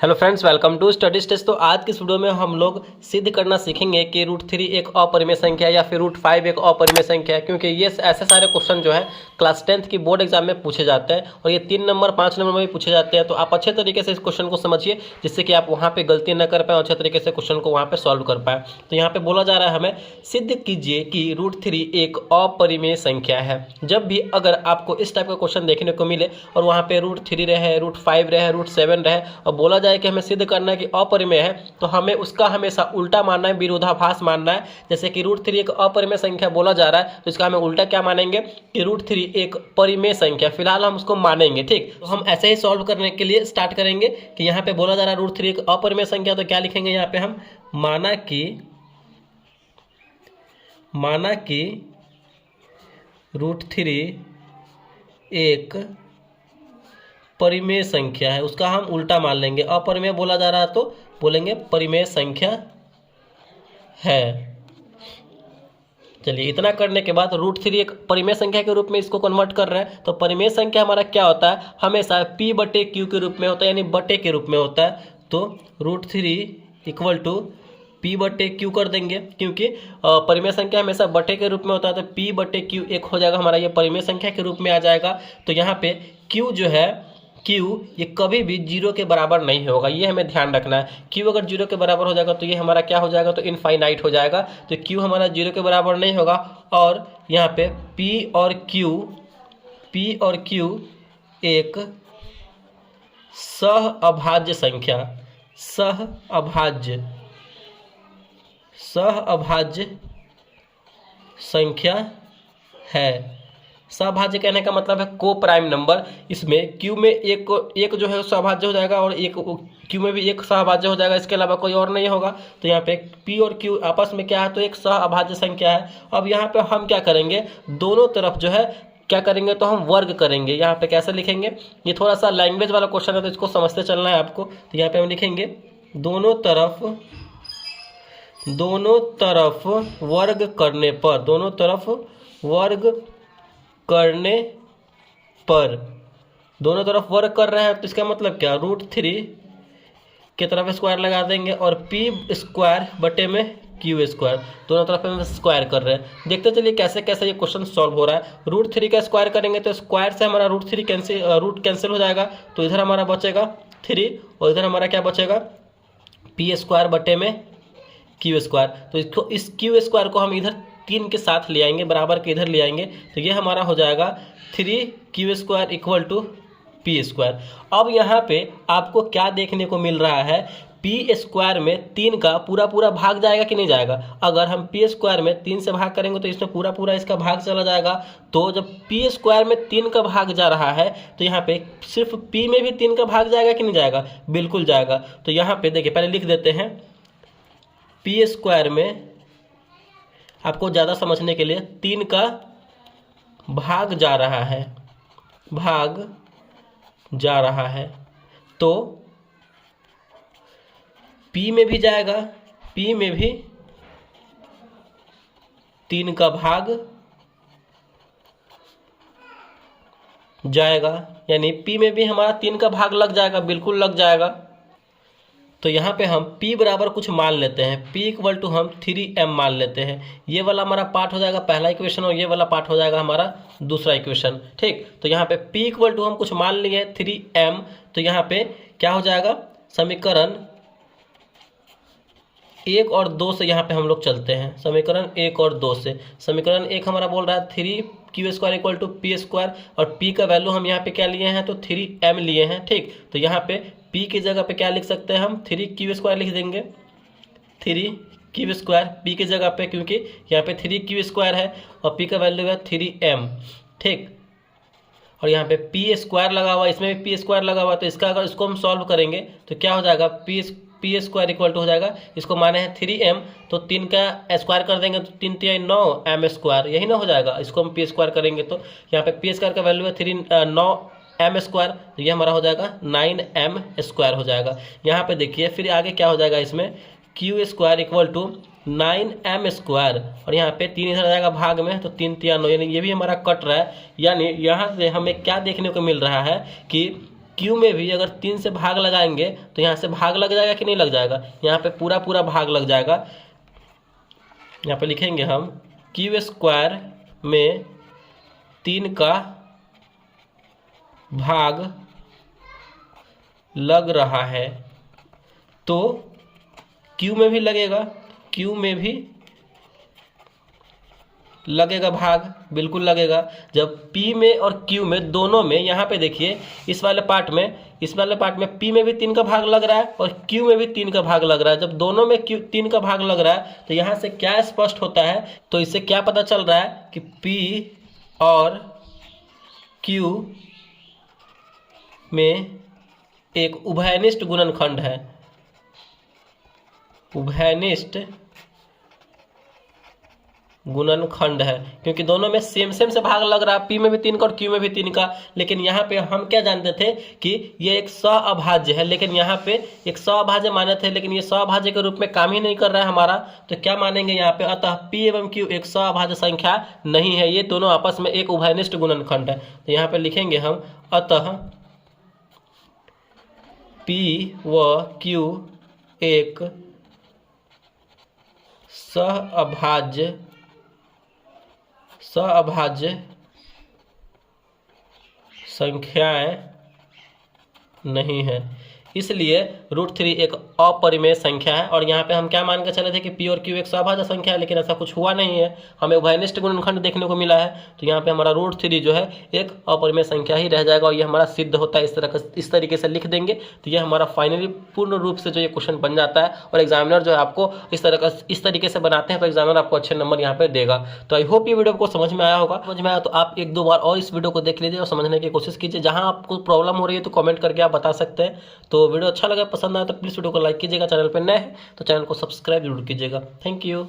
Hello friends, welcome to study test. तो आज की इस वीडियो में हम लोग सिद्ध करना सीखेंगे कि √3 एक अपरिमेय संख्या है या फिर √5 एक अपरिमेय संख्या है, क्योंकि ये ऐसे सारे क्वेश्चन जो है क्लास 10th की बोर्ड एग्जाम में पूछे जाते हैं और ये 3 नंबर 5 नंबर में भी पूछे जाते हैं। तो आप अच्छे तरीके से इस क्वेश्चन को समझिए जिससे कि आप वहाँ पे गलती न कर पाए और अच्छे तरीके से क्वेश्चन को वहाँ पे सॉल्व कर पाए। तो यहाँ पे बोला जा रहा है हमें सिद्ध कीजिए कि √3 एक अपरिमेय संख्या है। जब भी अगर आपको इस टाइप का क्वेश्चन देखने को मिले और वहाँ पे √3 रहे, √5 रहे, √7 रहे और बोला जाए कि हमें सिद्ध करना है कि अपरिमेय है, तो हमें उसका हमेशा उल्टा मानना है, विरोधाभास मानना है। जैसे कि √3 एक अपरिमेय संख्या बोला जा रहा है तो इसका हमें उल्टा क्या मानेंगे कि √3 एक परिमेय संख्या। फिलहाल हम उसको मानेंगे, ठीक। तो हम ऐसे ही सॉल्व करने के लिए स्टार्ट करेंगे कि यहाँ पे बोला जा रहा है √3 एक अपरिमेय संख्या, तो क्या लिखेंगे यहाँ पे हम माना कि √3 एक परिमेय संख्या है। उसका हम उल्टा मान लेंगे। अपरिमेय बोला जा रहा है तो बोलेंगे परिमेय संख्या है। चलिए, इतना करने के बाद √3 एक परिमेय संख्या के रूप में इसको कन्वर्ट कर रहे हैं। तो परिमेय संख्या हमारा क्या होता है, हमेशा P/Q के रूप में होता है, यानी बटे के रूप में होता है। तो √3 = P/Q कर देंगे, क्योंकि परिमेय संख्या हमेशा बटे के रूप में होता है। तो P/Q एक हो जाएगा हमारा, ये परिमेय संख्या के रूप में आ जाएगा। तो यहाँ पे Q जो है, Q ये कभी भी 0 के बराबर नहीं होगा, ये हमें ध्यान रखना है। Q अगर 0 के बराबर हो जाएगा तो ये हमारा क्या हो जाएगा, तो इनफाइनाइट हो जाएगा। तो Q हमारा 0 के बराबर नहीं होगा। और यहाँ पे P और Q एक सहअभाज्य संख्या है। सहभाज्य कहने का मतलब है को प्राइम नंबर। इसमें Q में एक जो है सहभाज्य हो जाएगा और एक Q में भी एक सहभाज्य हो जाएगा, इसके अलावा कोई और नहीं होगा। तो यहाँ पे P और Q आपस में क्या है, तो एक सहअभाज्य संख्या है। अब यहाँ पे हम क्या करेंगे, दोनों तरफ जो है क्या करेंगे, तो हम वर्ग करेंगे। यहाँ पे कैसे लिखेंगे, ये थोड़ा सा लैंग्वेज वाला क्वेश्चन है तो इसको समझते चलना है आपको। तो यहाँ पे हम लिखेंगे दोनों तरफ वर्ग करने पर, दोनों तरफ वर्ग कर रहे हैं तो इसका मतलब क्या, √3 की तरफ स्क्वायर लगा देंगे और P² / Q², दोनों तरफ हम स्क्वायर कर रहे हैं। देखते चलिए कैसे कैसे ये क्वेश्चन सॉल्व हो रहा है। √3 का स्क्वायर करेंगे तो स्क्वायर से हमारा √3 रूट कैंसिल हो जाएगा। तो इधर हमारा बचेगा 3 और इधर हमारा क्या बचेगा, P² / Q²। तो इस Q² को हम इधर 3 के साथ ले आएंगे, बराबर के इधर ले आएंगे। तो ये हमारा हो जाएगा 3Q² = P²। अब यहाँ पे आपको क्या देखने को मिल रहा है, P² में 3 का पूरा भाग जाएगा कि नहीं जाएगा। अगर हम P² में 3 से भाग करेंगे तो इसमें पूरा इसका भाग चला जाएगा। तो जब P² में 3 का भाग जा रहा है तो यहाँ पे सिर्फ P में भी 3 का भाग जाएगा कि नहीं जाएगा, बिल्कुल जाएगा। तो यहाँ पे देखिए, पहले लिख देते हैं P² में, आपको ज़्यादा समझने के लिए 3 का भाग जा रहा है, तो P में भी जाएगा, P में भी 3 का भाग जाएगा, यानी P में भी हमारा 3 का भाग लग जाएगा, बिल्कुल लग जाएगा। तो यहाँ पे हम P बराबर कुछ मान लेते हैं, P = हम 3m मान लेते हैं। ये वाला हमारा पार्ट हो जाएगा पहला इक्वेशन और ये वाला पार्ट हो जाएगा हमारा दूसरा इक्वेशन, ठीक। तो यहाँ पे P = हम कुछ मान लिए 3m। तो यहाँ पे क्या हो जाएगा, समीकरण 1 और 2 से यहाँ पे हम लोग चलते हैं। समीकरण 1 और 2 से, समीकरण 1 हमारा बोल रहा है 3Q² = P² और P का वैल्यू हम यहाँ पे क्या लिए हैं, तो 3m लिए हैं, ठीक। तो यहाँ पे P की जगह पे क्या लिख सकते हैं हम, 3Q² लिख देंगे। 3Q² P की जगह पे, क्योंकि यहाँ पे 3Q² है और P का वैल्यू है 3m, ठीक। और यहाँ पे P² लगा हुआ, इसमें भी P² लगा हुआ। तो इसका अगर इसको हम सॉल्व करेंगे तो क्या हो जाएगा, P² हो जाएगा, इसको माने हैं 3m, तो 3 का स्क्वायर कर देंगे तो 3 × 9 m², यही ना हो जाएगा। इसको हम P² करेंगे तो यहाँ पे P² का वैल्यू है 9m², तो ये हमारा हो जाएगा 9m² हो जाएगा। यहाँ पे देखिए फिर आगे क्या हो जाएगा, इसमें Q² = 9m² और यहाँ पे 3 इधर आ जाएगा भाग में, तो 3 × 9, यानी ये भी हमारा कट रहा है। यानी यहाँ से हमें क्या देखने को मिल रहा है कि क्यू में भी अगर 3 से भाग लगाएंगे तो यहाँ से भाग लग जाएगा कि नहीं लग जाएगा, यहाँ पे पूरा पूरा भाग लग जाएगा। यहाँ पे लिखेंगे हम क्यू स्क्वायर में 3 का भाग लग रहा है, तो क्यू में भी लगेगा, क्यू में भी लगेगा भाग, बिल्कुल लगेगा। जब P में और Q में दोनों में, यहाँ पे देखिए इस वाले पार्ट में P में भी 3 का भाग लग रहा है और Q में भी 3 का भाग लग रहा है। जब दोनों में 3 का भाग लग रहा है तो यहाँ से क्या स्पष्ट होता है, तो इससे क्या पता चल रहा है कि P और Q में एक उभयनिष्ठ गुणनखंड है, उभयनिष्ठ गुणनखंड है, क्योंकि दोनों में सेम से भाग लग रहा है, P में भी 3 का और Q में भी 3 का। लेकिन यहाँ पे हम क्या जानते थे कि ये एक सअभाज्य है, लेकिन यहाँ पे एक सअभाज्य माने थे, लेकिन ये सअभाज्य के रूप में काम ही नहीं कर रहा है हमारा, तो क्या मानेंगे यहाँ पे, अतः P एवं Q एक सअभाज्य संख्या नहीं है, ये दोनों आपस में एक उभयनिष्ठ गुणनखंड है। तो यहाँ पे लिखेंगे हम अतः P व Q एक सअभाज्य संख्याएं नहीं है, इसलिए √3 एक अपरिमेय संख्या है। और यहाँ पे हम क्या मान के चले थे कि P और Q एक सअभाज्य संख्या है, लेकिन ऐसा कुछ हुआ नहीं है, हमें उभयनिष्ठ गुणनखंड देखने को मिला है। तो यहाँ पे हमारा √3 जो है एक अपरिमेय संख्या ही रह जाएगा और ये हमारा सिद्ध होता है। इस तरीके से लिख देंगे तो ये हमारा फाइनली पूर्ण रूप से जो ये क्वेश्चन बन जाता है। और एग्जामिनर जो है आपको इस तरीके से बनाते हैं तो एग्जामिनर आपको अच्छे नंबर यहाँ पे देगा। तो आई होप ये वीडियो को समझ में आया होगा। समझ में आया तो आप 1-2 बार और इस वीडियो को देख लीजिए और समझने की कोशिश कीजिए। जहाँ आपको प्रॉब्लम हो रही है तो कमेंट करके आप बता सकते हैं। तो वीडियो अच्छा लगा, पसंद आया तो प्लीज़ वीडियो को लाइक कीजिएगा। चैनल पर नए हैं तो चैनल को सब्सक्राइब जरूर कीजिएगा। Thank you.